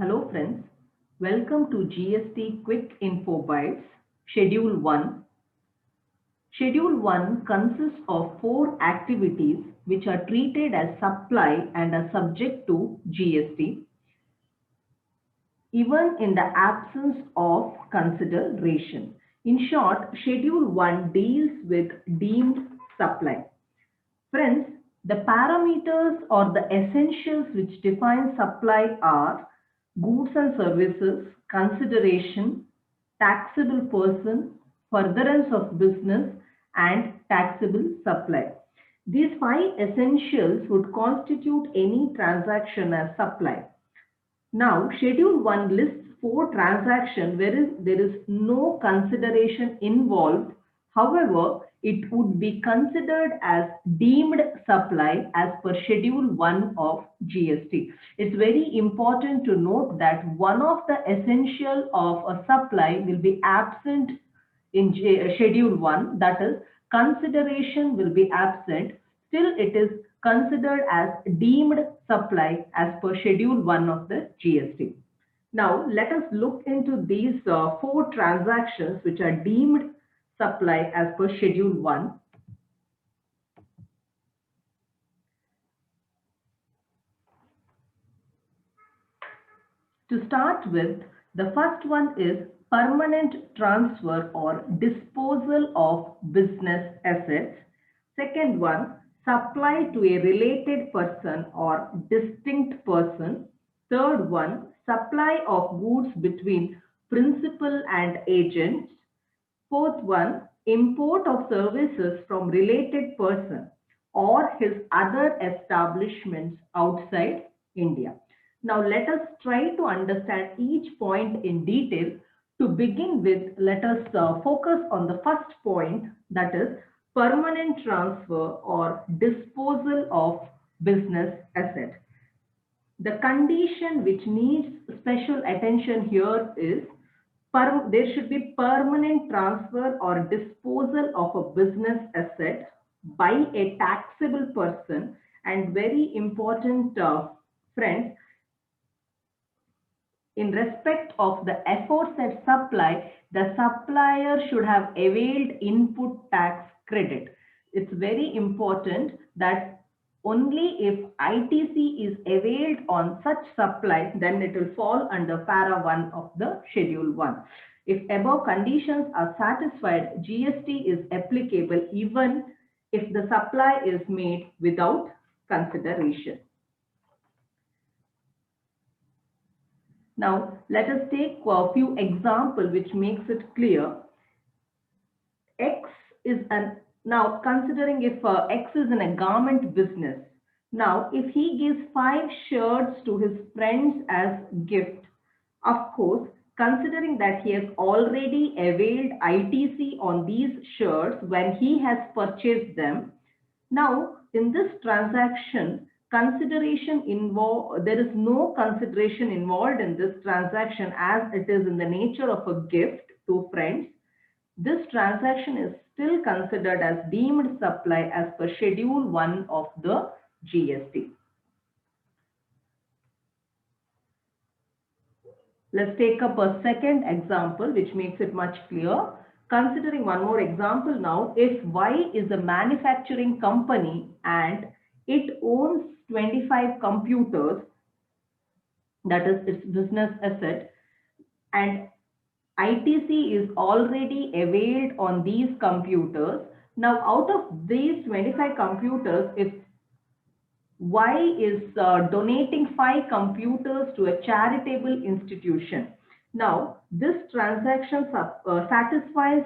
Hello friends, welcome to GST Quick Info Bytes, Schedule 1. Schedule 1 consists of 4 activities which are treated as supply and are subject to GST, even in the absence of consideration. In short, Schedule 1 deals with deemed supply. Friends, the parameters or the essentials which define supply are goods and services, consideration, taxable person, furtherance of business, and taxable supply. These 5 essentials would constitute any transaction as supply. Now, Schedule 1 lists 4 transactions where there is no consideration involved. However, it would be considered as deemed supply as per Schedule 1 of GST. It's very important to note that one of the essential of a supply will be absent in Schedule 1, that is, consideration will be absent. Still, it is considered as deemed supply as per Schedule 1 of the GST. Now, let us look into these 4 transactions which are deemed supply as per Schedule 1. To start with, the first one is permanent transfer or disposal of business assets. Second one, supply to a related person or distinct person. Third one, supply of goods between principal and agents. Fourth one, import of services from related person or his other establishments outside India. Now let us try to understand each point in detail. To begin with, let us focus on the first point, that is permanent transfer or disposal of business asset. The condition which needs special attention here is there should be permanent transfer or disposal of a business asset by a taxable person, and very important, friends, in respect of the aforesaid supply, the supplier should have availed input tax credit. It's very important that only if ITC is availed on such supply, then it will fall under para 1 of the Schedule 1. If above conditions are satisfied, GST is applicable even if the supply is made without consideration. Now, let us take a few examples which makes it clear. X is now considering if X is in a garment business. Now, if he gives 5 shirts to his friends as gift, of course, considering that he has already availed ITC on these shirts when he has purchased them, now in this transaction, there is no consideration involved in this transaction as it is in the nature of a gift to friends. This transaction is still considered as deemed supply as per Schedule 1 of the GST. Let's take up a second example which makes it much clearer. Considering one more example now, if Y is a manufacturing company and it owns 25 computers, that is its business asset, and ITC is already availed on these computers. Now, out of these 25 computers, if Y is donating 5 computers to a charitable institution. Now, this transaction satisfies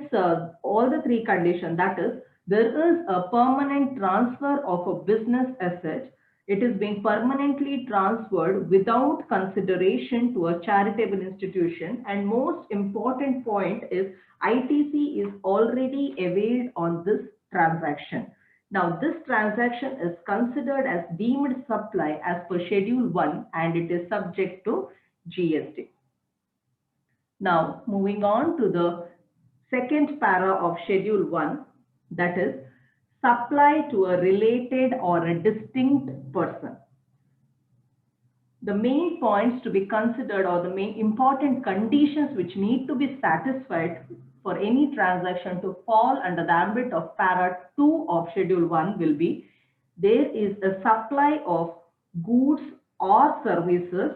all the 3 conditions. That is, there is a permanent transfer of a business asset. It is being permanently transferred without consideration to a charitable institution. And most important point is ITC is already availed on this transaction. Now, this transaction is considered as deemed supply as per Schedule 1 and it is subject to GST. Now, moving on to the second para of Schedule 1, that is supply to a related or a distinct person. The main points to be considered or the main important conditions which need to be satisfied for any transaction to fall under the ambit of para 2 of schedule 1 will be there is a supply of goods or services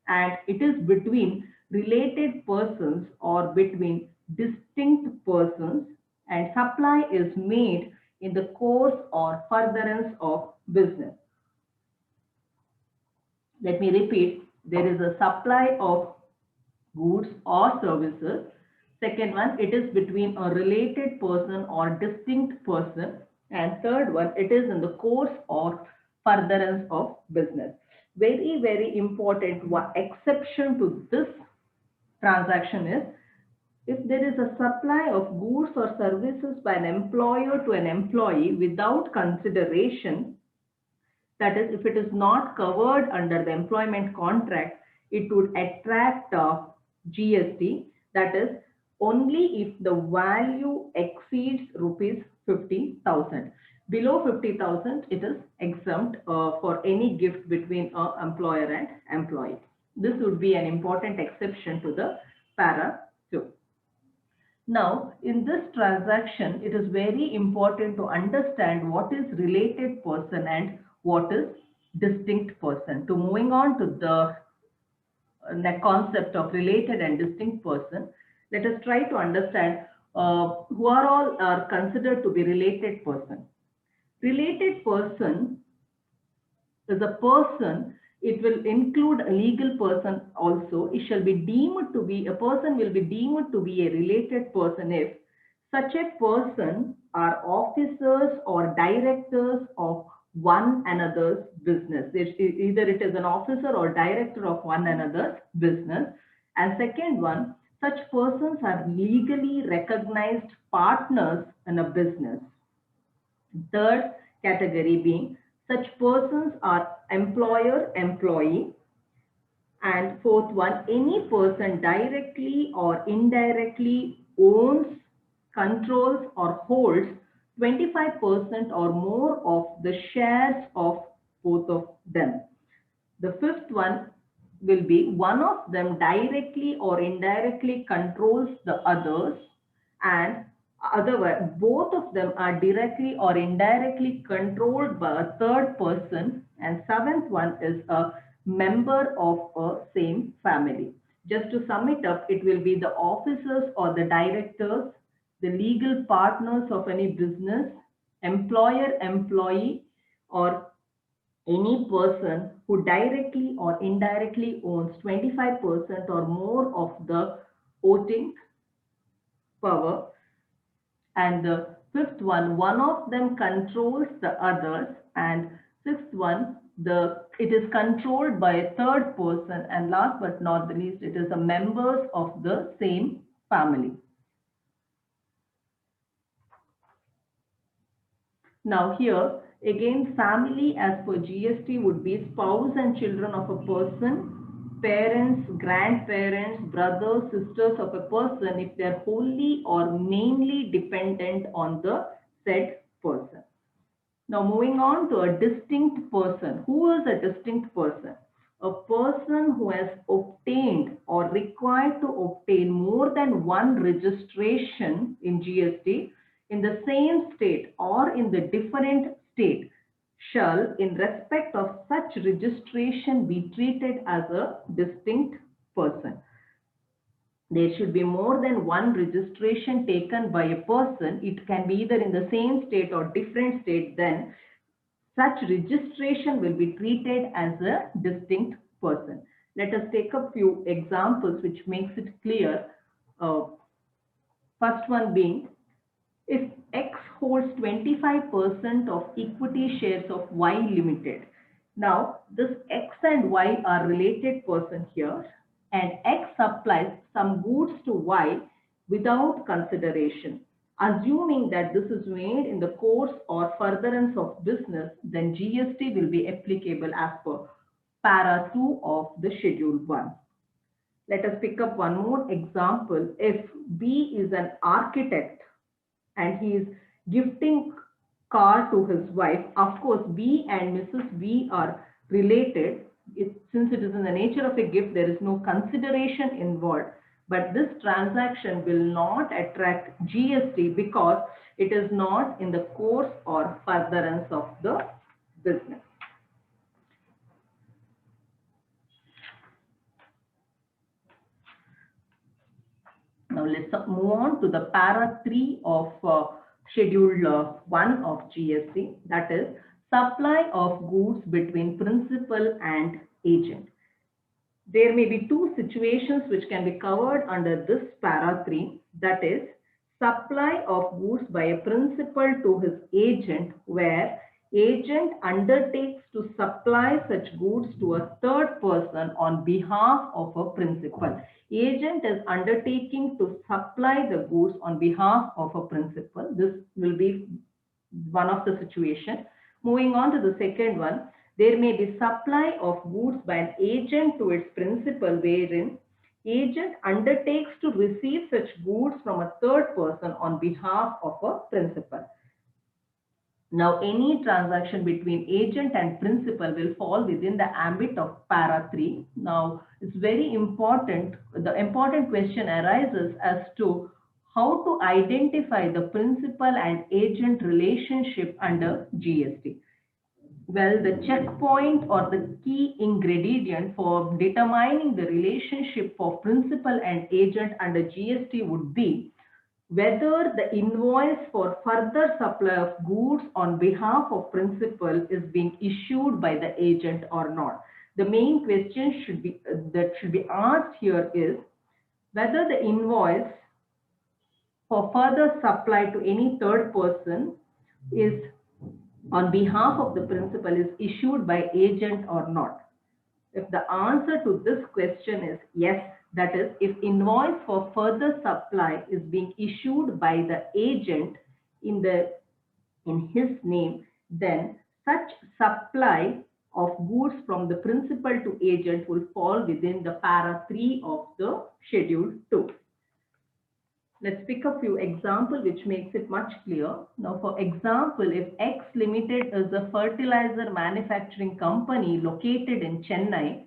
and it is between related persons or between distinct persons and supply is made in the course or furtherance of business. Let me repeat, there is a supply of goods or services. Second one, it is between a related person or distinct person. And third one, it is in the course or furtherance of business. Very, very important one exception to this transaction is if there is a supply of goods or services by an employer to an employee without consideration, that is, if it is not covered under the employment contract, it would attract GST. That is, only if the value exceeds rupees 50,000. Below 50,000, it is exempt for any gift between an employer and employee. This would be an important exception to the para 2. Now, in this transaction, it is very important to understand what is related person and what is distinct person. To moving on to the concept of related and distinct person, let us try to understand who are all are considered to be related person. Related person is a person. It will include a legal person also. It shall be deemed to be, a person will be deemed to be a related person if such a person are officers or directors of one another's business. Either it is an officer or director of one another's business. And second one, such persons are legally recognized partners in a business. Third category being such persons are employer-employee. And fourth one, any person directly or indirectly owns, controls or holds 25% or more of the shares of both of them. The fifth one will be one of them directly or indirectly controls the others, and otherwise both of them are directly or indirectly controlled by a third person. And seventh one is a member of a same family. Just to sum it up, it will be the officers or the directors, the legal partners of any business, employer, employee, or any person who directly or indirectly owns 25% or more of the voting power. And the fifth one of them controls the others. And sixth one, it is controlled by a third person. And last but not the least, it is the members of the same family. Now here, again, family as per GST would be spouse and children of a person, parents, grandparents, brothers, sisters of a person if they are wholly or mainly dependent on the said person. Now moving on to a distinct person. Who is a distinct person? A person who has obtained or required to obtain more than one registration in GST in the same state or in the different state shall, in respect of such registration, be treated as a distinct person. There should be more than one registration taken by a person. It can be either in the same state or different state. Then such registration will be treated as a distinct person. Let us take a few examples which makes it clear. First one being, if X holds 25% of equity shares of Y Limited. Now, this X and Y are related person here, and X supplies some goods to Y without consideration. Assuming that this is made in the course or furtherance of business, then GST will be applicable as per para 2 of the schedule 1. Let us pick up one more example. If B is an architect and he is gifting car to his wife, of course B and Mrs. B are related. since it is in the nature of a gift, there is no consideration involved. But this transaction will not attract GST because it is not in the course or furtherance of the business. Now let's move on to the para 3 of schedule 1 of GST, that is supply of goods between principal and agent. There may be two situations which can be covered under this para 3, that is supply of goods by a principal to his agent, where agent undertakes to supply such goods to a third person on behalf of a principal. Agent is undertaking to supply the goods on behalf of a principal. This will be one of the situations. Moving on to the second one, there may be supply of goods by an agent to its principal, wherein agent undertakes to receive such goods from a third person on behalf of a principal. Now, any transaction between agent and principal will fall within the ambit of para 3. Now, it's very important. The important question arises as to how to identify the principal and agent relationship under GST. Well, the checkpoint or the key ingredient for determining the relationship of principal and agent under GST would be whether the invoice for further supply of goods on behalf of principal is being issued by the agent or not. The main question that should be asked here is whether the invoice for further supply to any third person is on behalf of the principal is issued by agent or not. If the answer to this question is yes, that is, if invoice for further supply is being issued by the agent in his name, then such supply of goods from the principal to agent will fall within the para 3 of the schedule 2. Let's pick a few examples which makes it much clear. Now, for example, if X Limited is a fertilizer manufacturing company located in Chennai,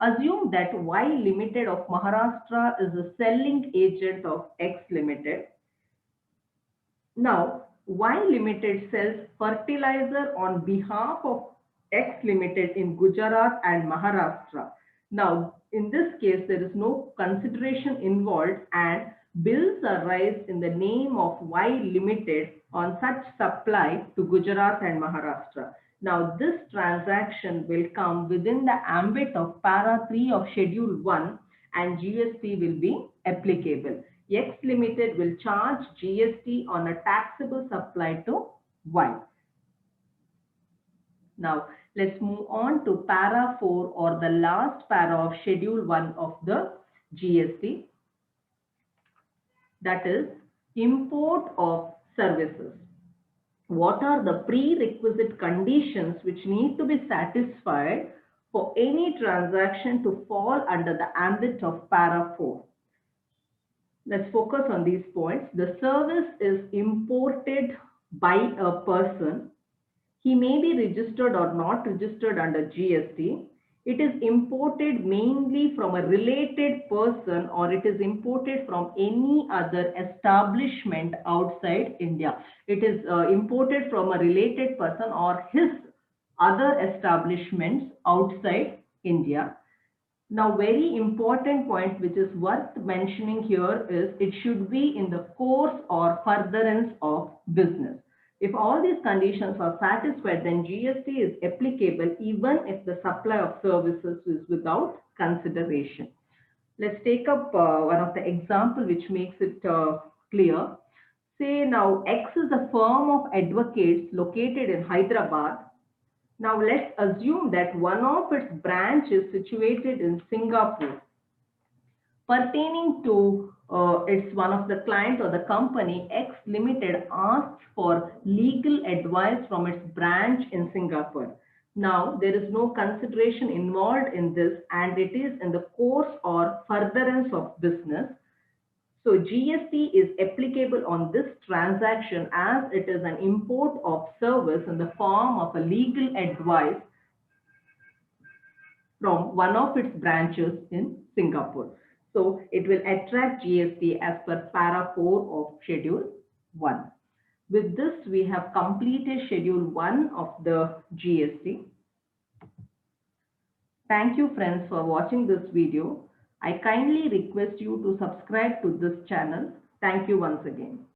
assume that Y Limited of Maharashtra is a selling agent of X Limited. Now, Y Limited sells fertilizer on behalf of X Limited in Gujarat and Maharashtra. Now, in this case, there is no consideration involved and bills are raised in the name of Y Limited on such supply to Gujarat and Maharashtra. Now, this transaction will come within the ambit of para 3 of schedule 1 and GST will be applicable. X Limited will charge GST on a taxable supply to Y. Now, let's move on to para 4 or the last para of schedule 1 of the GST. That is import of services. What are the prerequisite conditions which need to be satisfied for any transaction to fall under the ambit of para 4? Let's focus on these points. The service is imported by a person. He may be registered or not registered under GST. It is imported mainly from a related person or it is imported from any other establishment outside India. It is imported from a related person or his other establishments outside India. Now, very important point which is worth mentioning here is it should be in the course or furtherance of business. If all these conditions are satisfied, then GST is applicable even if the supply of services is without consideration. Let's take up one of the examples which makes it clear. Say now X is a firm of advocates located in Hyderabad. Now let's assume that one of its branch is situated in Singapore. Pertaining to it's one of the client or the company, X Limited asks for legal advice from its branch in Singapore. Now, there is no consideration involved in this and it is in the course or furtherance of business. So, GST is applicable on this transaction as it is an import of service in the form of a legal advice from one of its branches in Singapore. So it will attract GST as per para 4 of Schedule 1. With this, we have completed Schedule 1 of the GST. Thank you friends for watching this video. I kindly request you to subscribe to this channel. Thank you once again.